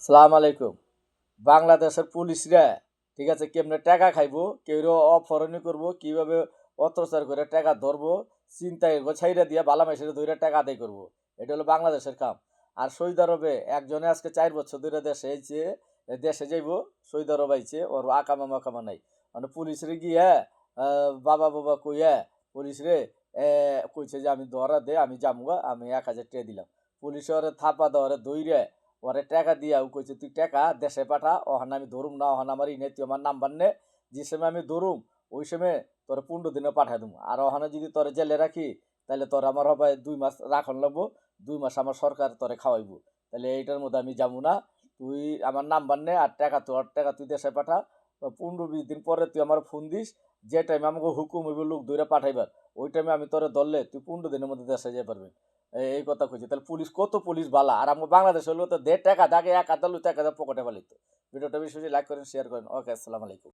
সালাম আলাইকুম। বাংলাদেশের পুলিশরা ঠিক আছে কেমনে টাকা খাইবো, কেউ অপহরণই করবো, কিভাবে অত্যাচার করে টাকা ধরবো, চিন্তায় ছাইরা দিয়া বালা মাইসের ধরে টাকা আদায় করবো। এটা হলো বাংলাদেশের কাম। আর সৌদি আরবে একজনে আজকে 4 বছর ধরে দেশে আইছে, দেশে যাইবো, সৌদি আরব আইছে, ওর আকামা মাকামা নাই। মানে পুলিশরে গিয়া বাবা বাবা কইয়া পুলিশরে কইছে যে আমি ধরা দে, আমি যামুগা, আমি 1,000 টাকা দিলাম। পুলিশে ওরে থাপা দেওয়ারে দইরে ওরে টাকা দিয়া ও কইছে তুই টাকা দেশে পাঠা, ওখানে আমি ধরুম না, ওখানে আমার ইনে তুই আমার নাম্বার নে, যে সময় আমি ধরুম ওই সময় তোর 15 দিনে পাঠাই দেবো। আর ওখানে যদি তোরে জেলে রাখি তাহলে তোর আমার হবে 2 মাস রাখন লাগবো, 2 মাস আমার সরকার তোরে খাওয়াইবো। তাহলে এইটার মধ্যে আমি যাবো না, তুই আমার নাম্বার নে আর টাকা, তোর টাকা তুই দেশে পাঠা। 15-20 দিন পরে তুই আমার ফোন দিস, যে টাইমে আমাকে হুকুম হইব লোক ধরে পাঠাইবার, ওই টাইমে আমি তোরে ধরলে তুই 15 দিনের মধ্যে দেশে যেতে পারবি। এই কথা কইছি। তাহলে পুলিশ কত পুলিশ বালা, আর আমার বাংলাদেশ হলো তো 1.5 টাকা দাগে 1 হাজার লইতে 1 হাজার পকেটে পালিত। ভিডিওটা বেশি বেশি লাইক করেন, শেয়ার করেন। ওকে, আসসালামু আলাইকুম।